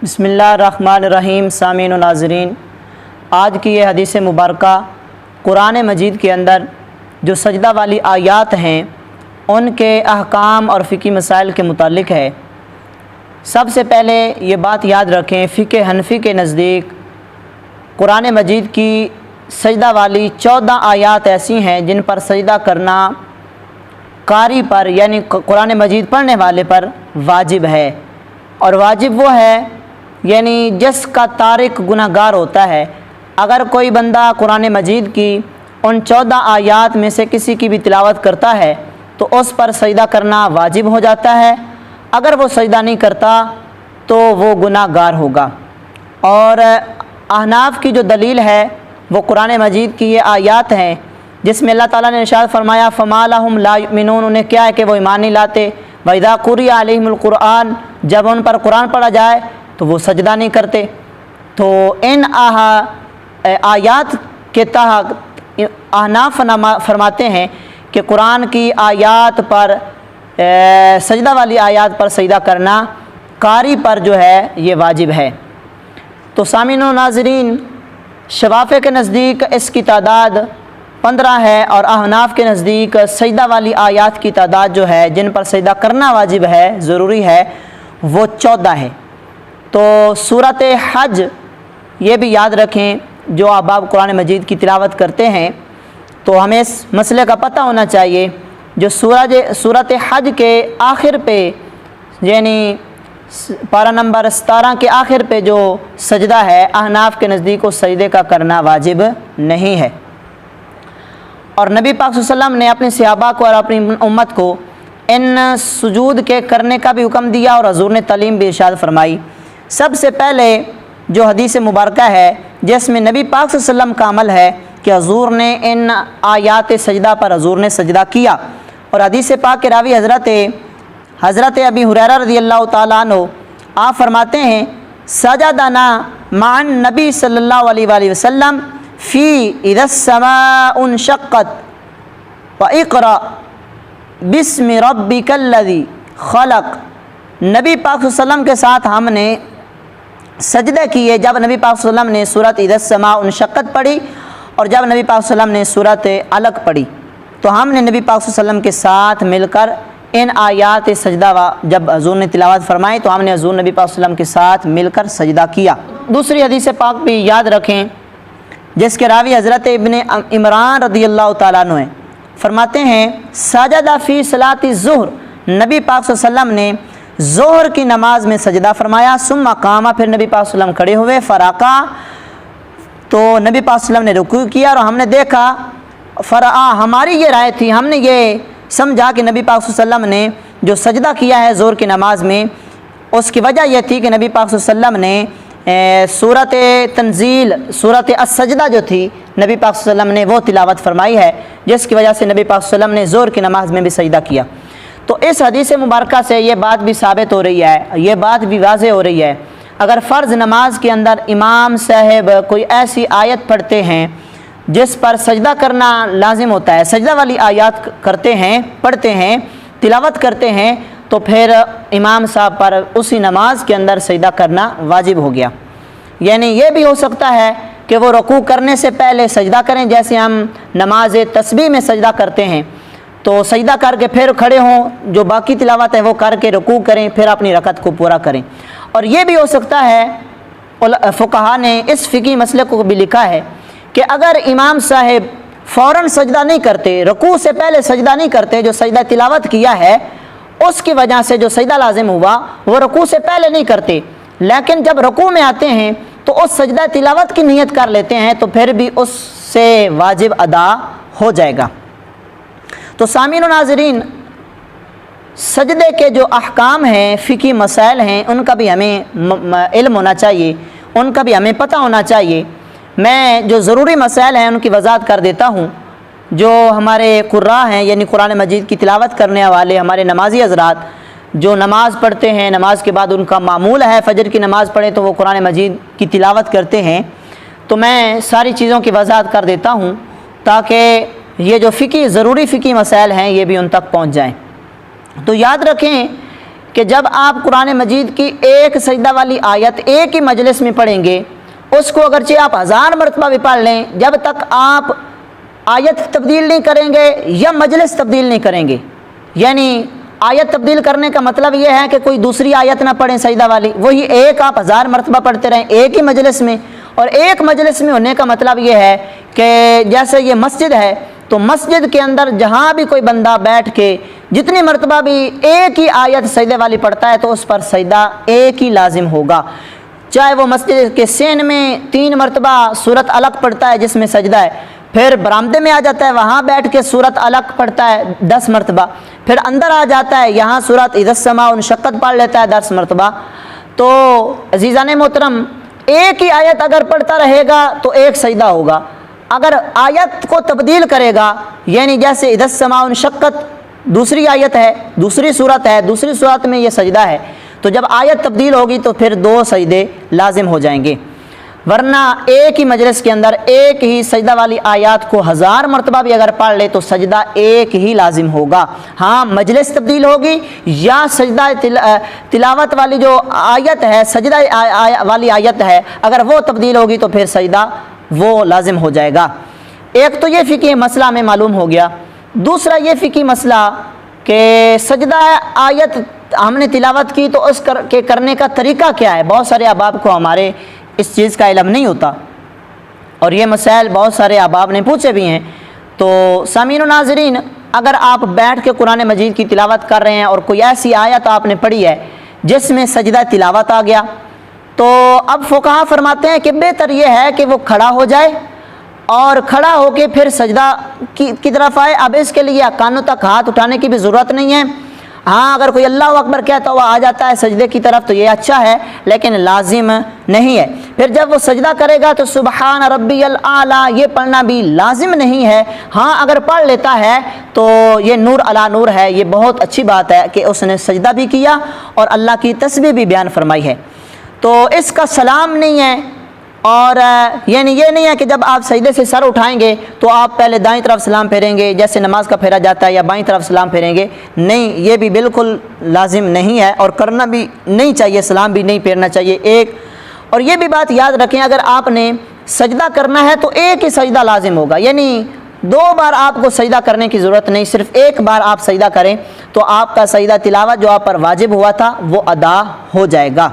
بسم اللہ الرحمن الرحیم۔ سامعین و ناظرین، آج کی یہ حدیث مبارکہ قرآن مجید کے اندر جو سجدہ والی آیات ہیں ان کے احکام اور فقہی مسائل کے متعلق ہے۔ سب سے پہلے یہ بات یاد رکھیں، فقہ حنفی کے نزدیک قرآن مجید کی سجدہ والی 14 آیات ایسی ہیں جن پر سجدہ کرنا قاری پر یعنی قرآن مجید پڑھنے والے پر واجب ہے، اور واجب وہ ہے یعنی جس کا تارک گناہ گار ہوتا ہے۔ اگر کوئی بندہ قرآن مجید کی ان 14 آیات میں سے کسی کی بھی تلاوت کرتا ہے تو اس پر سجدہ کرنا واجب ہو جاتا ہے، اگر وہ سجدہ نہیں کرتا تو وہ گناہ گار ہوگا۔ اور احناف کی جو دلیل ہے وہ قرآن مجید کی یہ آیات ہیں جس میں اللہ تعالیٰ نے ارشاد فرمایا فَمَا لَهُمْ لَا يُؤْمِنُونَ، انہیں کیا ہے کہ وہ ایمان نہیں لاتے۔ وَإِذَا قُرِئَ عَلَيْهِمُ الْقُرْآنُ، جب ان پر قرآن پڑھا جائے تو وہ سجدہ نہیں کرتے۔ تو ان آیات کے تحت احناف فرماتے ہیں کہ قرآن کی آیات پر سجدہ والی آیات پر سجدہ کرنا قاری پر جو ہے یہ واجب ہے۔ تو سامعین و ناظرین، شوافع کے نزدیک اس کی تعداد 15 ہے، اور احناف کے نزدیک سجدہ والی آیات کی تعداد جو ہے جن پر سجدہ کرنا واجب ہے، ضروری ہے، وہ 14 ہے۔ تو سورۃ حج یہ بھی یاد رکھیں، جو احباب قرآن مجید کی تلاوت کرتے ہیں تو ہمیں اس مسئلے کا پتہ ہونا چاہیے، جو سورۃ حج کے آخر پہ یعنی پارہ نمبر 17 کے آخر پہ جو سجدہ ہے احناف کے نزدیک اس سجدے کا کرنا واجب نہیں ہے۔ اور نبی پاک صلی اللہ علیہ وسلم نے اپنے صحابہ کو اور اپنی امت کو ان سجود کے کرنے کا بھی حکم دیا، اور حضور نے تعلیم بھی ارشاد فرمائی۔ سب سے پہلے جو حدیث مبارکہ ہے جس میں نبی پاک صلی اللہ علیہ وسلم کا عمل ہے کہ حضور نے ان آیات سجدہ پر حضور نے سجدہ کیا، اور حدیث پاک کے راوی حضرت ابی ہریرہ رضی اللہ تعالیٰ عنہ آپ فرماتے ہیں سجدنا مع النبی صلی اللہ علیہ وآلہ وسلم فی اذا السماء انشقت واقرأ بسم ربک الذی خلق۔ نبی پاک صلی اللہ علیہ وسلم کے ساتھ ہم نے سجدے کیے جب نبی پاک صلی اللہ علیہ وسلم نے سورۃ اذا السماء انشقت پڑھی، اور جب نبی پاک صلی اللہ علیہ وسلم نے سورۃ علق پڑھی، تو ہم نے نبی پاک صلی اللہ علیہ وسلم کے ساتھ مل کر ان آیات سجدہ جب حضور نے تلاوت فرمائی تو ہم نے حضور نبی پاک صلی اللہ علیہ وسلم کے ساتھ مل کر سجدہ کیا۔ دوسری حدیث پاک بھی یاد رکھیں جس کے راوی حضرت ابن عمران رضی اللہ تعالیٰ عنہ ہیں، فرماتے ہیں سجد فی صلاۃ الظہر، نبی پاک صلی اللہ علیہ وسلم نے ظہر کی نماز میں سجدہ فرمایا، ثم قام، پھر نبی پاک صلی اللہ علیہ وسلم کھڑے ہوئے، فرکع، تو نبی پاک صلی اللہ علیہ وسلم نے رکوع کیا، اور ہم نے دیکھا فرآ، ہماری یہ رائے تھی، ہم نے یہ سمجھا کہ نبی پاک صلی اللہ علیہ وسلم نے جو سجدہ کیا ہے ظہر کی نماز میں اس کی وجہ یہ تھی کہ نبی پاک صلی اللہ علیہ وسلم نے سورۃ تنزیل، سورۃ السجدہ جو تھی نبی پاک صلی اللہ علیہ وسلم نے وہ تلاوت فرمائی ہے، جس کی وجہ سے نبی پاک صلی اللہ علیہ وسلم نے ظہر کی نماز میں بھی سجدہ کیا۔ تو اس حدیث مبارکہ سے یہ بات بھی ثابت ہو رہی ہے، یہ بات بھی واضح ہو رہی ہے، اگر فرض نماز کے اندر امام صاحب کوئی ایسی آیت پڑھتے ہیں جس پر سجدہ کرنا لازم ہوتا ہے، سجدہ والی آیات کرتے ہیں، پڑھتے ہیں، تلاوت کرتے ہیں، تو پھر امام صاحب پر اسی نماز کے اندر سجدہ کرنا واجب ہو گیا۔ یعنی یہ بھی ہو سکتا ہے کہ وہ رکوع کرنے سے پہلے سجدہ کریں، جیسے ہم نماز تسبیح میں سجدہ کرتے ہیں تو سجدہ کر کے پھر کھڑے ہوں، جو باقی تلاوت ہے وہ کر کے رکوع کریں، پھر اپنی رکعت کو پورا کریں۔ اور یہ بھی ہو سکتا ہے، فقہا نے اس فقہی مسئلے کو بھی لکھا ہے کہ اگر امام صاحب فوراً سجدہ نہیں کرتے، رکوع سے پہلے سجدہ نہیں کرتے، جو سجدہ تلاوت کیا ہے اس کی وجہ سے جو سجدہ لازم ہوا وہ رکوع سے پہلے نہیں کرتے، لیکن جب رکوع میں آتے ہیں تو اس سجدہ تلاوت کی نیت کر لیتے ہیں تو پھر بھی اس سے واجب ادا ہو جائے گا۔ تو سامعین و ناظرین، سجدے کے جو احکام ہیں، فقہی مسائل ہیں، ان کا بھی ہمیں علم ہونا چاہیے، ان کا بھی ہمیں پتہ ہونا چاہیے۔ میں جو ضروری مسائل ہیں ان کی وضاحت کر دیتا ہوں۔ جو ہمارے قراء ہیں یعنی قرآن مجید کی تلاوت کرنے والے ہمارے نمازی حضرات جو نماز پڑھتے ہیں، نماز کے بعد ان کا معمول ہے فجر کی نماز پڑھیں تو وہ قرآن مجید کی تلاوت کرتے ہیں، تو میں ساری چیزوں کی وضاحت کر دیتا ہوں تاکہ یہ جو ضروری فقہی مسائل ہیں یہ بھی ان تک پہنچ جائیں۔ تو یاد رکھیں کہ جب آپ قرآن مجید کی ایک سجدہ والی آیت ایک ہی مجلس میں پڑھیں گے، اس کو اگرچہ آپ 1000 مرتبہ بھی پڑھ لیں، جب تک آپ آیت تبدیل نہیں کریں گے یا مجلس تبدیل نہیں کریں گے، یعنی آیت تبدیل کرنے کا مطلب یہ ہے کہ کوئی دوسری آیت نہ پڑھیں سجدہ والی، وہی ایک آپ 1000 مرتبہ پڑھتے رہیں ایک ہی مجلس میں۔ اور ایک مجلس میں ہونے کا مطلب یہ ہے کہ جیسے یہ مسجد ہے تو مسجد کے اندر جہاں بھی کوئی بندہ بیٹھ کے جتنی مرتبہ بھی ایک ہی آیت سجدے والی پڑھتا ہے تو اس پر سجدہ ایک ہی لازم ہوگا، چاہے وہ مسجد کے سین میں 3 مرتبہ سورت الگ پڑھتا ہے جس میں سجدہ ہے، پھر برآمدے میں آ جاتا ہے وہاں بیٹھ کے سورت الگ پڑھتا ہے 10 مرتبہ، پھر اندر آ جاتا ہے یہاں سورت اذا السماء انشقت پڑھ لیتا ہے 10 مرتبہ۔ تو عزیزان محترم، ایک ہی آیت اگر پڑھتا رہے گا تو ایک سجدہ ہوگا، اگر آیت کو تبدیل کرے گا یعنی جیسے اذا السماء انشقت دوسری آیت ہے، دوسری صورت ہے، دوسری صورت میں یہ سجدہ ہے، تو جب آیت تبدیل ہوگی تو پھر 2 سجدے لازم ہو جائیں گے، ورنہ ایک ہی مجلس کے اندر ایک ہی سجدہ والی آیات کو 1000 مرتبہ بھی اگر پڑھ لے تو سجدہ ایک ہی لازم ہوگا۔ ہاں مجلس تبدیل ہوگی یا سجدہ تلاوت والی جو آیت ہے، سجدہ والی آیت ہے، اگر وہ تبدیل ہوگی تو پھر سجدہ وہ لازم ہو جائے گا۔ ایک تو یہ فقہی مسئلہ ہمیں معلوم ہو گیا، دوسرا یہ فقہی مسئلہ کہ سجدہ آیت ہم نے تلاوت کی تو اس کے کرنے کا طریقہ کیا ہے۔ بہت سارے احباب کو ہمارے اس چیز کا علم نہیں ہوتا اور یہ مسائل بہت سارے احباب نے پوچھے بھی ہیں۔ تو سامعین و ناظرین، اگر آپ بیٹھ کے قرآن مجید کی تلاوت کر رہے ہیں اور کوئی ایسی آیت آپ نے پڑھی ہے جس میں سجدہ تلاوت آ گیا، تو اب فقہا فرماتے ہیں کہ بہتر یہ ہے کہ وہ کھڑا ہو جائے اور کھڑا ہو کے پھر سجدہ کی طرف آئے۔ اب اس کے لیے کانوں تک ہاتھ اٹھانے کی بھی ضرورت نہیں ہے، ہاں اگر کوئی اللہ اکبر کہتا ہوا آ جاتا ہے سجدے کی طرف تو یہ اچھا ہے، لیکن لازم نہیں ہے۔ پھر جب وہ سجدہ کرے گا تو سبحان ربی الاعلی یہ پڑھنا بھی لازم نہیں ہے، ہاں اگر پڑھ لیتا ہے تو یہ نور علی نور ہے، یہ بہت اچھی بات ہے کہ اس نے سجدہ بھی کیا اور اللہ کی تسبیح بھی بیان فرمائی ہے۔ تو اس کا سلام نہیں ہے، اور یعنی یہ نہیں ہے کہ جب آپ سجدے سے سر اٹھائیں گے تو آپ پہلے دائیں طرف سلام پھیریں گے جیسے نماز کا پھیرا جاتا ہے، یا بائیں طرف سلام پھیریں گے، نہیں، یہ بھی بالکل لازم نہیں ہے اور کرنا بھی نہیں چاہیے، سلام بھی نہیں پھیرنا چاہیے ایک۔ اور یہ بھی بات یاد رکھیں، اگر آپ نے سجدہ کرنا ہے تو ایک ہی سجدہ لازم ہوگا، یعنی 2 بار آپ کو سجدہ کرنے کی ضرورت نہیں، صرف ایک بار آپ سجدہ کریں تو آپ کا سجدہ تلاوت جو آپ پر واجب ہوا تھا وہ ادا ہو جائے گا۔